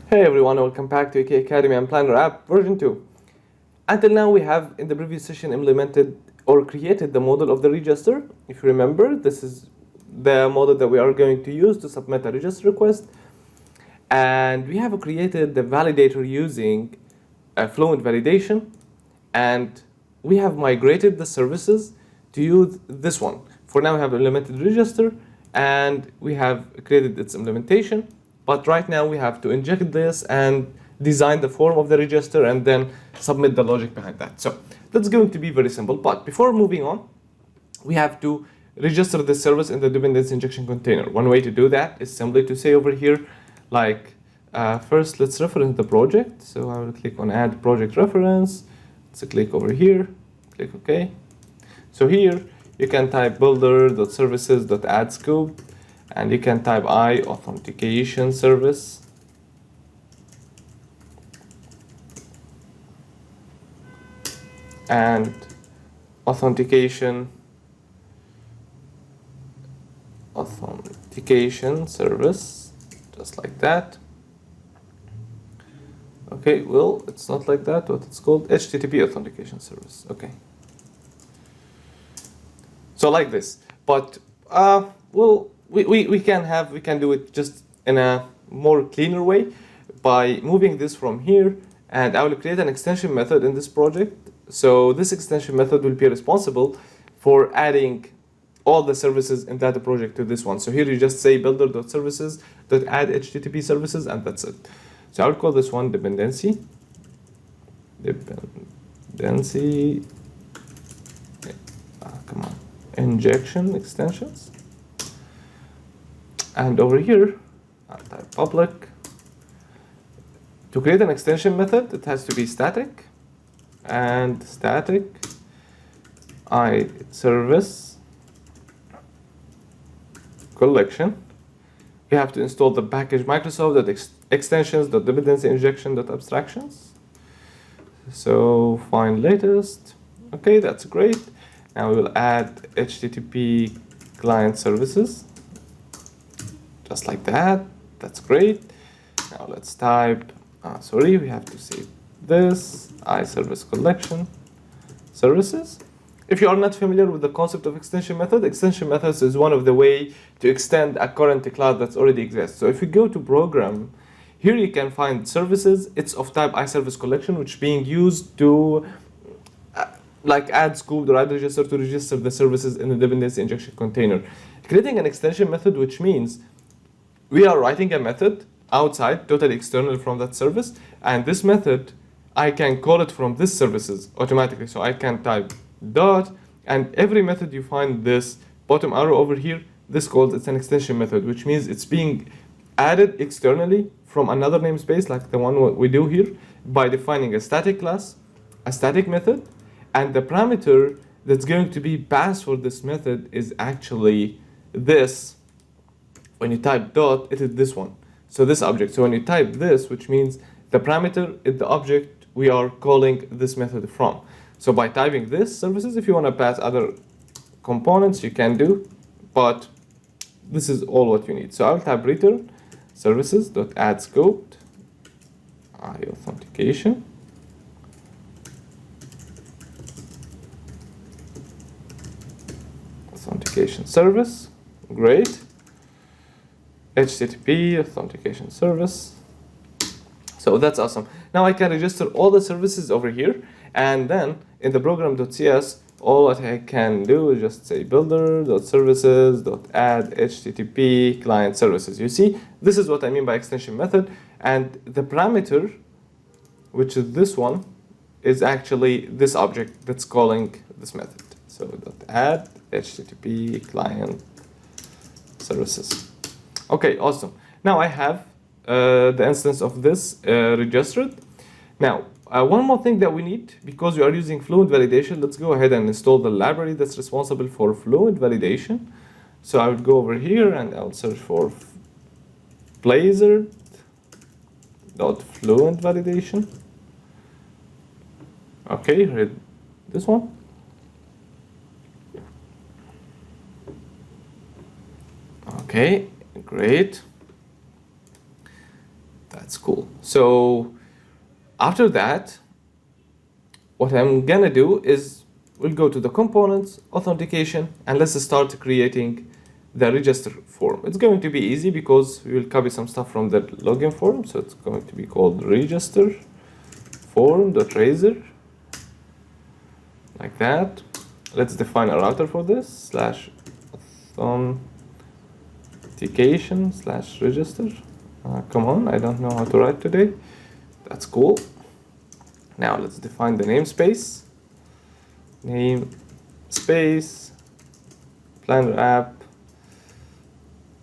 Hey everyone, welcome back to AK Academy and PlannerApp version 2. Until now we have in the previous session implemented or created the model of the register. If you remember, this is the model that we are going to use to submit a register request. And we have created the validator using Fluent validation, and we have migrated the services to use this one. For now we have implemented register and we have created its implementation. But right now we have to inject this and design the form of the register and then submit the logic behind that. So that's going to be very simple. But before moving on, we have to register this service in the dependency injection container. One way to do that is simply to say over here, like first let's reference the project. So I will click on add project reference. Let's click over here, click OK. So here you can type builder.services.add scope. And you can type authentication service. And authentication service, just like that. Okay, well, it's not like that. What it's called? HTTP authentication service. Okay. So like this, but well. We can do it just in a more cleaner way by moving this from here, and I will create an extension method in this project. So this extension method will be responsible for adding all the services in that project to this one. So here you just say builder.services.add HTTP services, and that's it. So I will call this one dependency injection extensions. And over here, I'll type public. To create an extension method, it has to be static. And static iService collection. We have to install the package Microsoft.extensions.dependency-injection.abstractions. So find latest. Okay, that's great. Now we will add HTTP client services. Just like that. That's great. Now let's type, we have to save this, iService collection services. If you are not familiar with the concept of extension methods is one of the way to extend a current class that already exists. So if you go to program, here you can find services. It's of type iService collection, which being used to like add scope or add register to register the services in the dependency injection container. Creating an extension method, which means we are writing a method outside, totally external from that service, and this method, I can call it from this services automatically. So I can type dot, and every method you find this bottom arrow over here, this calls it's an extension method, which means it's being added externally from another namespace, like the one we do here, by defining a static class, a static method, and the parameter that's going to be passed for this method is actually this. When you type dot, it is this one. So this object. So when you type this, which means the parameter is the object we are calling this method from. So by typing this services, if you want to pass other components, you can do, but this is all what you need. So I'll type return services.add scope authentication service. Great. HTTP authentication service. So that's awesome. Now I can register all the services over here, and then in the program.cs, all what I can do is just say builder.services.add HTTP client services. You see, this is what I mean by extension method, and the parameter, which is this one, is actually this object that's calling this method. So .add HTTP client services. Okay, awesome. Now I have the instance of this registered. Now, one more thing that we need, because we are using Fluent validation, let's go ahead and install the library that's responsible for Fluent validation. So I would go over here and I'll search for Blazored.FluentValidation. Okay, read this one. Okay, great. That's cool. So after that, what I'm gonna do is we'll go to the components, authentication, and let's start creating the register form. It's going to be easy because we will copy some stuff from the login form. So it's going to be called register form.razor, like that. Let's define a router for this, /authentication/register. Come on, I don't know how to write today. That's cool. Now let's define the namespace. Namespace PlannerApp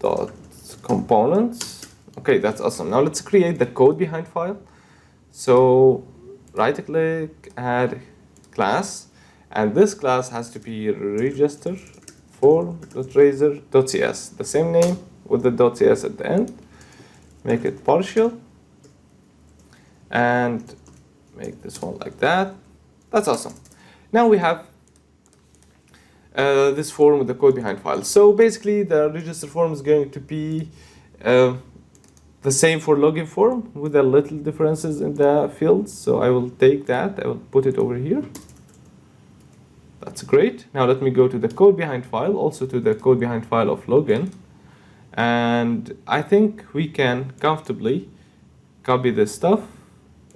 dot components. Okay, that's awesome. Now let's create the code behind file. So right click, add class, and this class has to be register form.razor.cs, the same name with the .cs at the end. Make it partial and make this one like that. That's awesome. Now we have this form with the code behind file. So basically the register form is going to be the same for login form with a little differences in the fields. So I will take that, I will put it over here. That's great. Now let me go to the code behind file, also to the code behind file of login. And I think we can comfortably copy this stuff.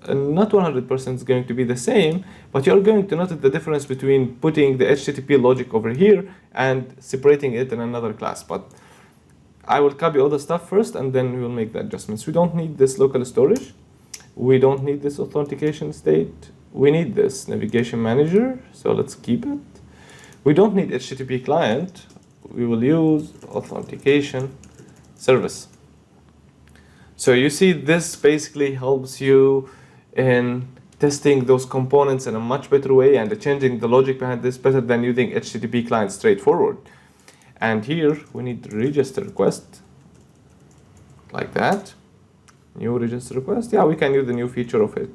Not 100% is going to be the same, but you're going to notice the difference between putting the HTTP logic over here and separating it in another class. But I will copy all the stuff first and then we will make the adjustments. We don't need this local storage. We don't need this authentication state. We need this navigation manager, so let's keep it. We don't need HTTP client. We will use authentication service. So you see, this basically helps you in testing those components in a much better way and changing the logic behind this better than using HTTP client straightforward. And here we need register request, like that. New register request. Yeah, we can use the new feature of it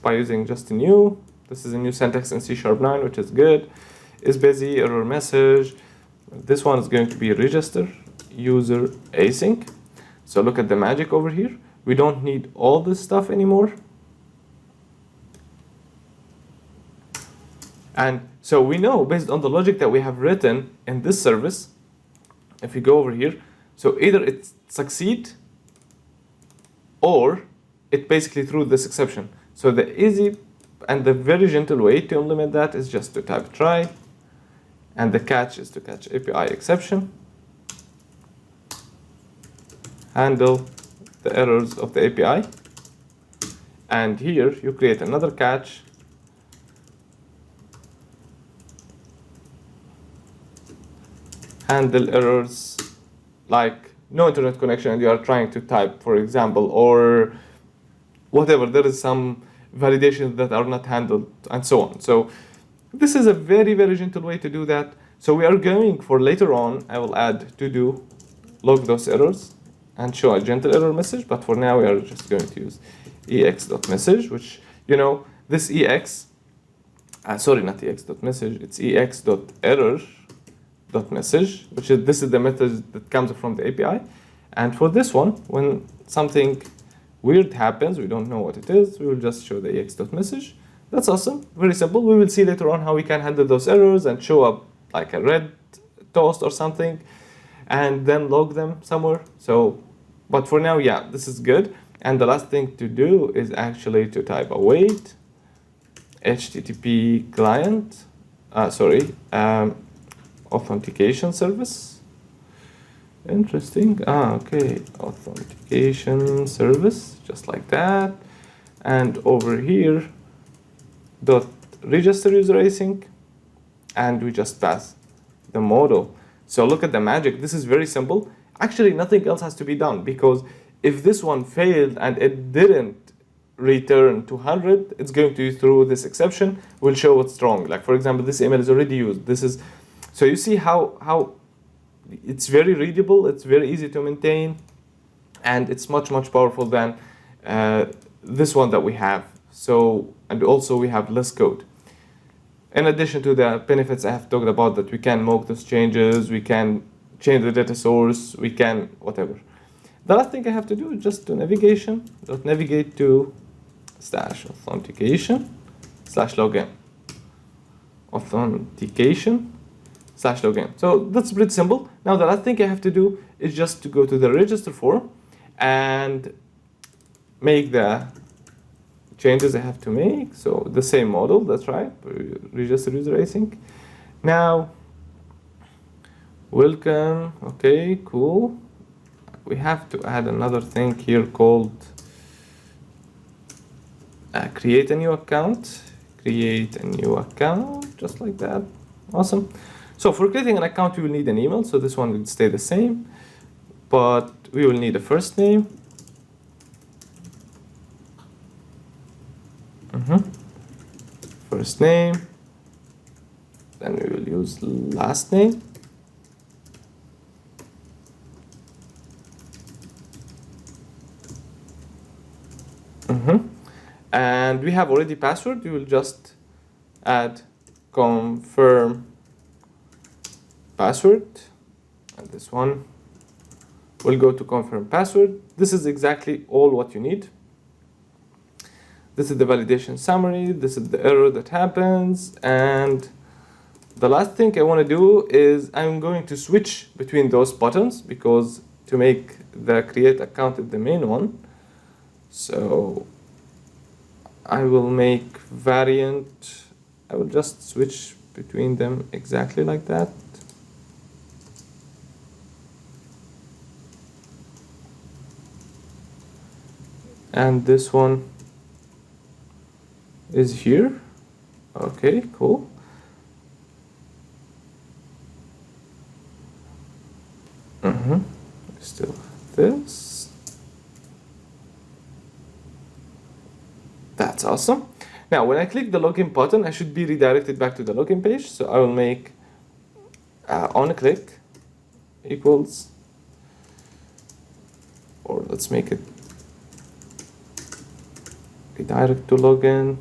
by using just a new. This is a new syntax in C#9, which is good. Is busy, error message. This one is going to be register user async. So look at the magic over here. We don't need all this stuff anymore. And so we know, based on the logic that we have written in this service, if we go over here, so either it succeed or it basically threw this exception. So the easy and the very gentle way to implement that is just to type try, and the catch is to catch API exception, handle the errors of the API, and here you create another catch, handle errors like no internet connection and you are trying to type, for example, or whatever, there is some validations that are not handled and so on. So this is a very, very gentle way to do that. So we are going for later on, I will add to do log those errors and show a gentle error message, but for now we are just going to use ex.message, which, you know, this ex, sorry, not ex.message, it's ex.error.message, which is, this is the method that comes from the API. And for this one, when something weird happens, we don't know what it is, we will just show the ex.message. That's awesome, very simple. We will see later on how we can handle those errors and show up like a red toast or something, and then log them somewhere. So, but for now, yeah, this is good. And the last thing to do is actually to type await HTTP client, authentication service. Interesting. Okay, authentication service, just like that. And over here, dot register user async, and we just pass the model. So look at the magic. This is very simple. Actually, nothing else has to be done, because if this one failed and it didn't return 200, it's going to throw this exception, will show what's wrong. Like, for example, this email is already used. This is, so you see how it's very readable, it's very easy to maintain, and it's much, much powerful than this one that we have. So, and also we have less code. In addition to the benefits I have talked about, that we can mock those changes, we can change the data source, we can whatever. The last thing I have to do is just to navigate to /authentication /login. Authentication /login. So that's pretty simple. Now the last thing I have to do is just to go to the register form and make the changes I have to make. So the same model, that's right, register user async. Now, welcome, okay, cool. We have to add another thing here called create a new account. Create a new account, just like that. Awesome. So for creating an account, we will need an email. So this one will stay the same, but we will need a first name. First name. Then we will use last name. And we have already password. We will just add confirm password, and this one will go to confirm password. This is exactly all what you need. This is the validation summary. This is the error that happens. And the last thing I want to do is I'm going to switch between those buttons, because to make the create account the main one. So I will make variant. I will just switch between them exactly like that. And this one is here. Okay, cool. Still this. That's awesome. Now, when I click the login button, I should be redirected back to the login page. So I will make on click equals, or let's make it redirect to login.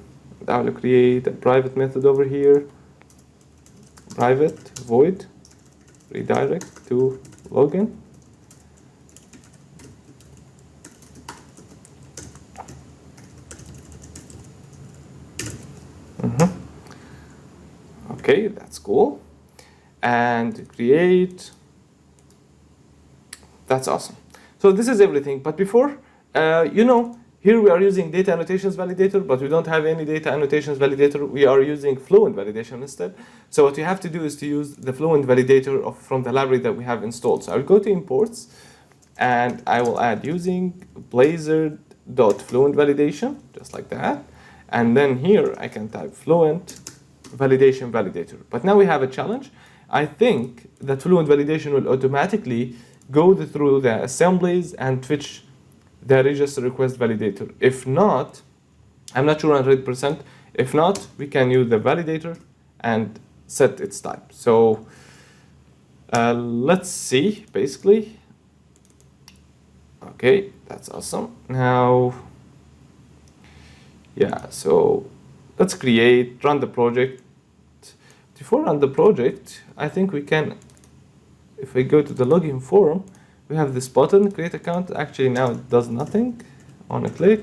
I will create a private method over here. Private void redirect to login. Okay, that's cool. And create. That's awesome. So this is everything. But before, here we are using data annotations validator, but we don't have any data annotations validator. We are using Fluent validation instead. So what you have to do is to use the Fluent validator from the library that we have installed. So I'll go to imports, and I will add using Blazored.FluentValidation, just like that. And then here I can type Fluent validation validator. But now we have a challenge. I think that Fluent validation will automatically go through the assemblies and fetch the register request validator. If not, I'm not sure 100%. If not, we can use the validator and set its type. So let's see, basically. Okay, that's awesome. Now, yeah, so let's run the project. Before run the project, I think we can, if we go to the login form, we have this button, create account. Actually, now it does nothing. On a click,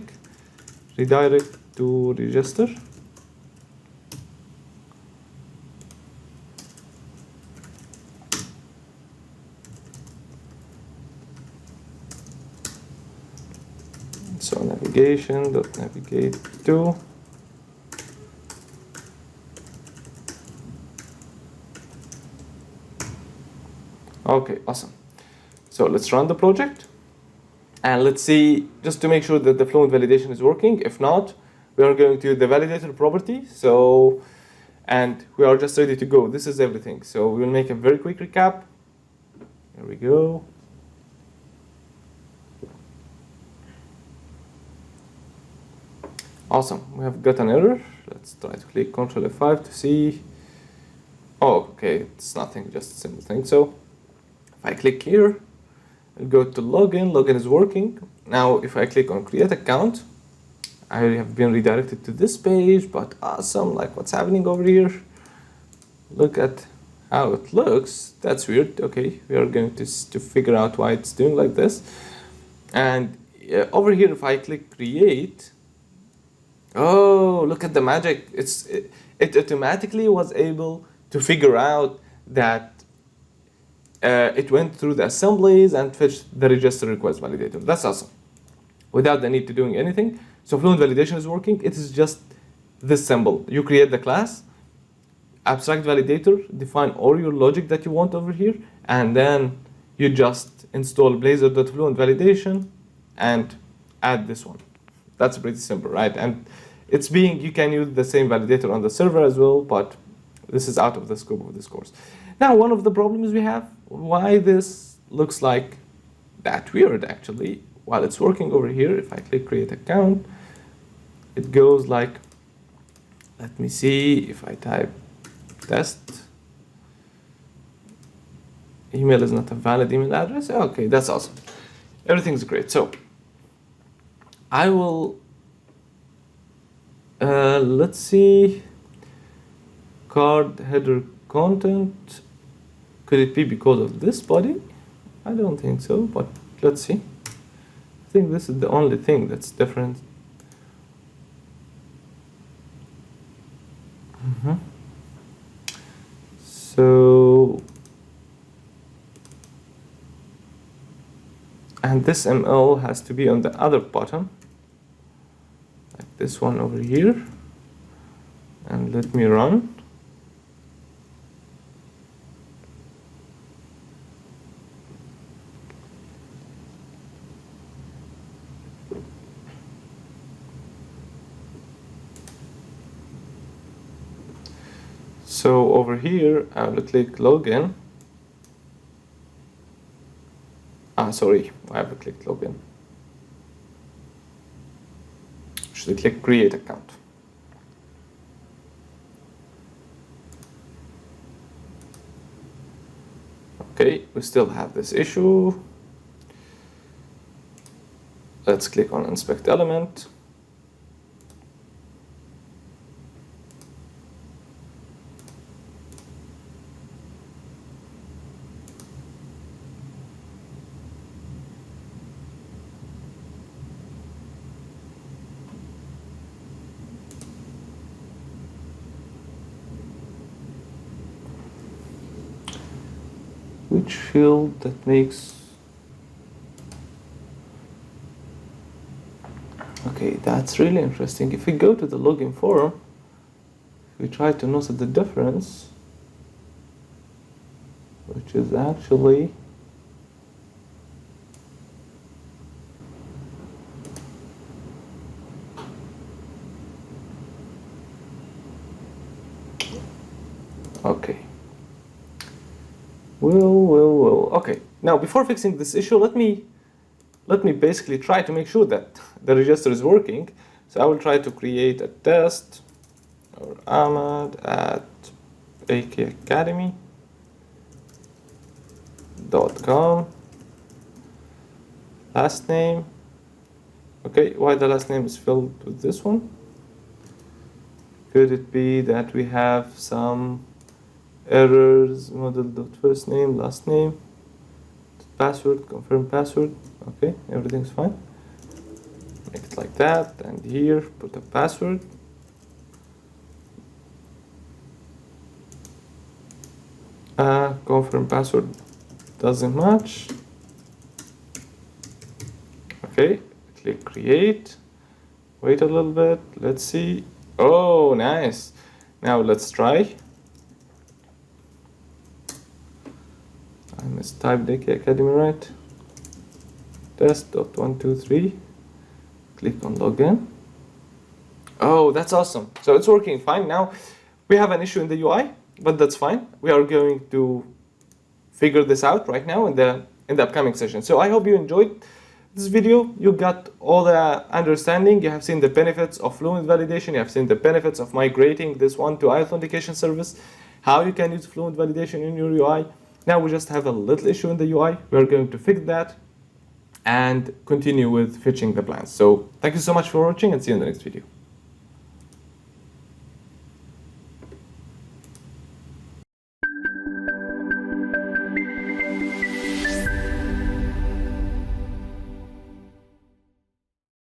redirect to register. So navigate to. Okay, awesome. So let's run the project, and let's see, just to make sure that the Fluent validation is working. If not, we are going to use the validator property. So, and we are just ready to go. This is everything. So we will make a very quick recap. Here we go. Awesome, we have got an error. Let's try to click Ctrl F5 to see. Oh, okay, it's nothing, just a simple thing. So if I click here, I'll go to login. Login is working. Now, if I click on create account, I have been redirected to this page, but awesome, like what's happening over here. Look at how it looks. That's weird. Okay, we are going to figure out why it's doing like this. And over here, if I click create, oh, look at the magic. It automatically was able to figure out that it went through the assemblies and fetched the register request validator. That's awesome. Without the need to doing anything. So Fluent validation is working. It is just this symbol. You create the class, abstract validator, define all your logic that you want over here, and then you just install Blazored.FluentValidation and add this one. That's pretty simple, right? And you can use the same validator on the server as well, but this is out of the scope of this course. Now, one of the problems we have, why this looks like that weird actually, while it's working over here, if I click create account, it goes like, let me see, if I type test, email is not a valid email address. Okay, that's awesome. Everything's great. So I will, let's see, card header content. Could it be because of this body? I don't think so, but let's see. I think this is the only thing that's different. So, and this ML has to be on the other button, like this one over here. And let me run. So over here, I will click login. Sorry, I have clicked login. Should I click create account? Okay, we still have this issue. Let's click on inspect element. Which field that makes, okay, that's really interesting. If we go to the login form, we try to notice the difference, which is actually okay. Well. Okay. Now, before fixing this issue, let me basically try to make sure that the register is working. So I will try to create a test or Ahmad at akacademy.com. Last name. Okay, why the last name is filled with this one? Could it be that we have some errors, model.first name, last name, password, confirm password. Okay, everything's fine. Make it like that, and here put a password. Confirm password doesn't match. Okay, click create. Wait a little bit. Let's see. Oh, nice. Now let's try. I mistyped AK Academy, right? Test.123. Click on login. Oh, that's awesome. So it's working fine. Now we have an issue in the UI, but that's fine. We are going to figure this out right now in the upcoming session. So I hope you enjoyed this video. You got all the understanding. You have seen the benefits of Fluent validation. You have seen the benefits of migrating this one to authentication service, how you can use Fluent validation in your UI. Now we just have a little issue in the UI. We're going to fix that and continue with fetching the plans. So thank you so much for watching, and see you in the next video.